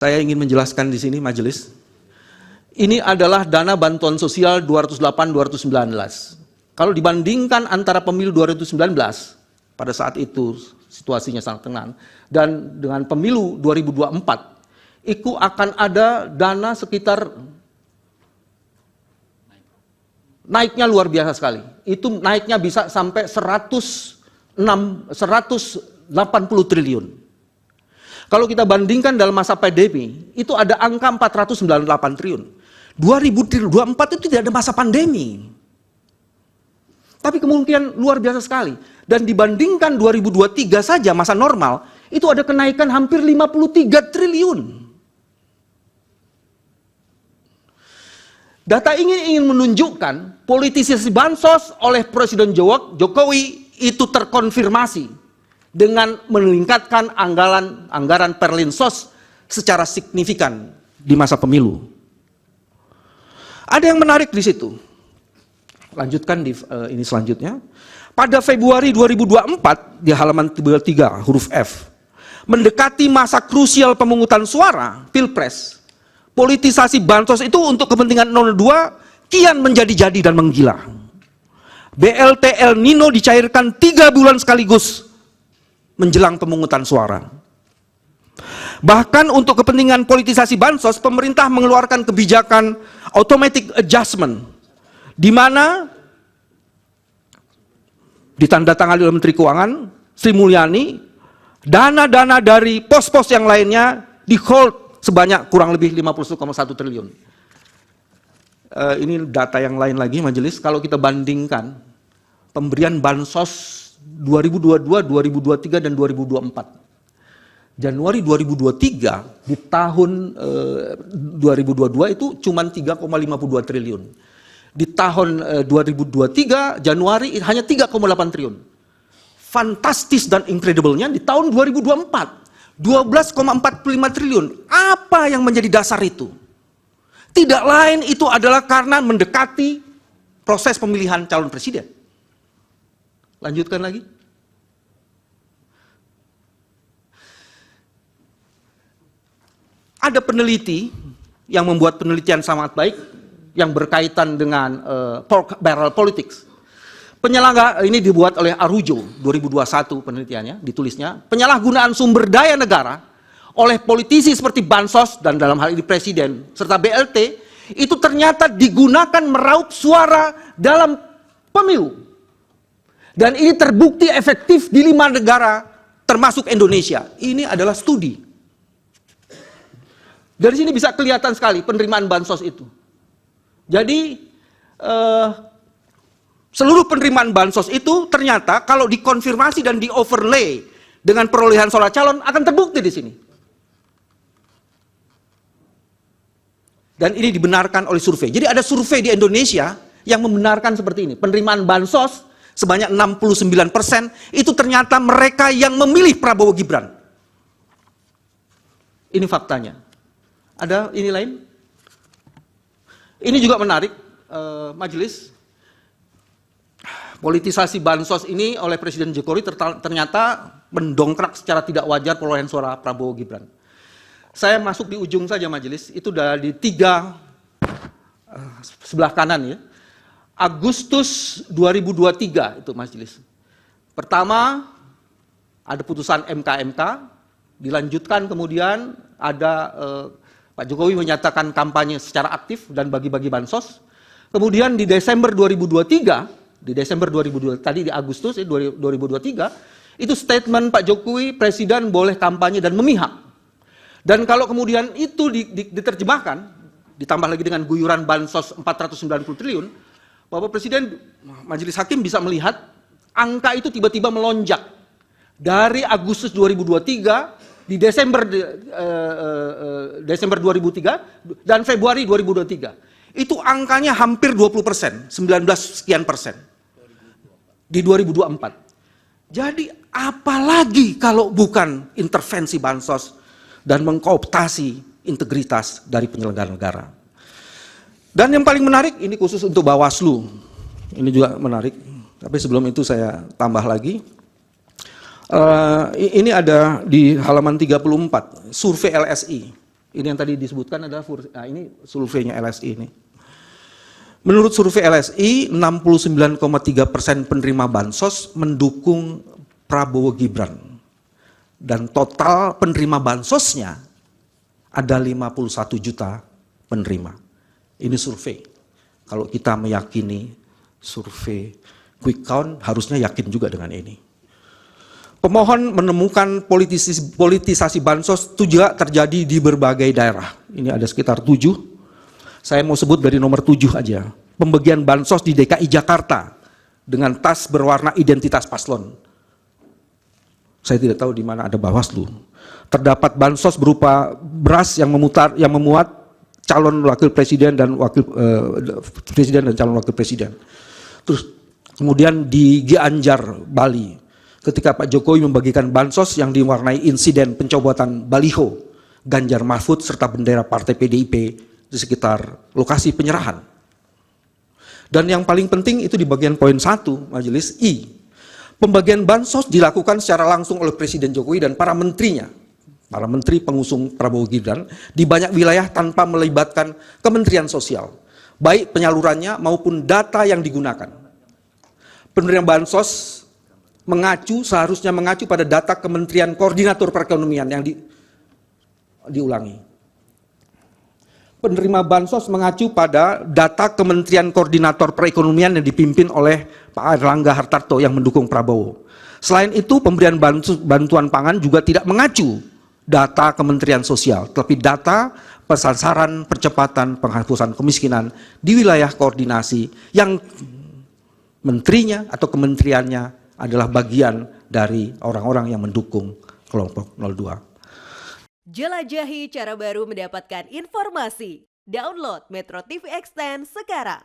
Saya ingin menjelaskan di sini majelis. Ini adalah dana bantuan sosial 208-219. Kalau dibandingkan antara pemilu 2019, pada saat itu situasinya sangat tenang, dan dengan pemilu 2024, itu akan ada dana sekitar naiknya luar biasa sekali. Itu naiknya bisa sampai 180 triliun. Kalau kita bandingkan dalam masa pandemi, itu ada angka 498 triliun. 2024 itu tidak ada masa pandemi. Tapi kemungkinan luar biasa sekali. Dan dibandingkan 2023 saja masa normal, itu ada kenaikan hampir 53 triliun. Data ini ingin menunjukkan politisasi bansos oleh Presiden Jokowi itu terkonfirmasi dengan meningkatkan anggaran Perlinsos secara signifikan di masa pemilu. Ada yang menarik di situ. Lanjutkan di ini selanjutnya. Pada Februari 2024 di halaman 3 huruf F, mendekati masa krusial pemungutan suara Pilpres, politisasi bansos itu untuk kepentingan 02 kian menjadi-jadi dan menggila. BLT El Nino dicairkan 3 bulan sekaligus menjelang pemungutan suara. Bahkan untuk kepentingan politisasi bansos, pemerintah mengeluarkan kebijakan automatic adjustment, di mana ditandatangani oleh Menteri Keuangan Sri Mulyani, dana-dana dari pos-pos yang lainnya di hold sebanyak kurang lebih 51,1 triliun. Ini data yang lain lagi majelis, kalau kita bandingkan pemberian bansos 2022, 2023, dan 2024. Januari 2023 di tahun 2022 itu cuma 3,52 triliun. Di tahun 2023 Januari hanya 3,8 triliun. Fantastis dan incredible-nya di tahun 2024 12,45 triliun. Apa yang menjadi dasar itu? Tidak lain itu adalah karena mendekati proses pemilihan calon presiden. Lanjutkan lagi. Ada peneliti yang membuat penelitian sangat baik yang berkaitan dengan pork barrel politics. Penyelenggara ini dibuat oleh Arujo 2021 penelitiannya, ditulisnya, penyalahgunaan sumber daya negara oleh politisi seperti bansos dan dalam hal ini presiden serta BLT itu ternyata digunakan meraup suara dalam pemilu. Dan ini terbukti efektif di 5 negara termasuk Indonesia. Ini adalah studi. Dari sini bisa kelihatan sekali penerimaan bansos itu. Jadi seluruh penerimaan bansos itu ternyata kalau dikonfirmasi dan di overlay dengan perolehan suara calon akan terbukti di sini. Dan ini dibenarkan oleh survei. Jadi ada survei di Indonesia yang membenarkan seperti ini. Penerimaan bansos sebanyak 69% itu ternyata mereka yang memilih Prabowo Gibran. Ini faktanya. Ada ini lain? Ini juga menarik, majelis. Politisasi bansos ini oleh Presiden Jokowi ternyata mendongkrak secara tidak wajar perolehan suara Prabowo Gibran. Saya masuk di ujung saja majelis, itu dari 3 sebelah kanan ya. Agustus 2023 itu majelis. Pertama ada putusan MK, dilanjutkan kemudian ada Pak Jokowi menyatakan kampanye secara aktif dan bagi-bagi bansos. Kemudian di Desember 2023, tadi di Agustus 2023, itu statement Pak Jokowi, Presiden boleh kampanye dan memihak. Dan kalau kemudian itu diterjemahkan, ditambah lagi dengan guyuran bansos 490 triliun, Bapak Presiden, Majelis Hakim bisa melihat angka itu tiba-tiba melonjak dari Agustus 2023 di Desember 2003 dan Februari 2023. Itu angkanya hampir 20%, 19 sekian persen di 2024. Jadi apalagi kalau bukan intervensi bansos dan mengkooptasi integritas dari penyelenggara negara. Dan yang paling menarik, ini khusus untuk Bawaslu. Ini juga menarik, tapi sebelum itu saya tambah lagi. Ini ada di halaman 34, survei LSI. Ini yang tadi disebutkan adalah ini surveinya LSI ini. Menurut survei LSI, 69,3% penerima bansos mendukung Prabowo Gibran. Dan total penerima bansosnya ada 51 juta penerima. Ini survei. Kalau kita meyakini survei quick count, harusnya yakin juga dengan ini. Pemohon menemukan politisasi bansos itu juga terjadi di berbagai daerah. Ini ada sekitar 7. Saya mau sebut dari nomor 7 aja. Pembagian bansos di DKI Jakarta dengan tas berwarna identitas paslon. Saya tidak tahu di mana ada Bawaslu. Terdapat bansos berupa beras yang memuat calon wakil presiden dan presiden dan calon wakil presiden. Terus kemudian di Gianyar, Bali, ketika Pak Jokowi membagikan bansos yang diwarnai insiden pencopotan baliho Ganjar Mahfud serta bendera Partai PDIP di sekitar lokasi penyerahan. Dan yang paling penting itu di bagian poin 1 Majelis I. Pembagian bansos dilakukan secara langsung oleh Presiden Jokowi dan para menterinya, para menteri pengusung Prabowo Gibran di banyak wilayah tanpa melibatkan Kementerian Sosial, baik penyalurannya maupun data yang digunakan. Penerimaan bansos seharusnya mengacu pada data Kementerian Koordinator Perekonomian yang diulangi. Penerima bansos mengacu pada data Kementerian Koordinator Perekonomian yang dipimpin oleh Pak Erlangga Hartarto yang mendukung Prabowo. Selain itu, pemberian bantuan pangan juga tidak mengacu data Kementerian Sosial, tetapi data persasaran percepatan penghapusan kemiskinan di wilayah koordinasi yang menterinya atau kementeriannya adalah bagian dari orang-orang yang mendukung kelompok 02. Jelajahi cara baru mendapatkan informasi. Download Metro TV Extend sekarang.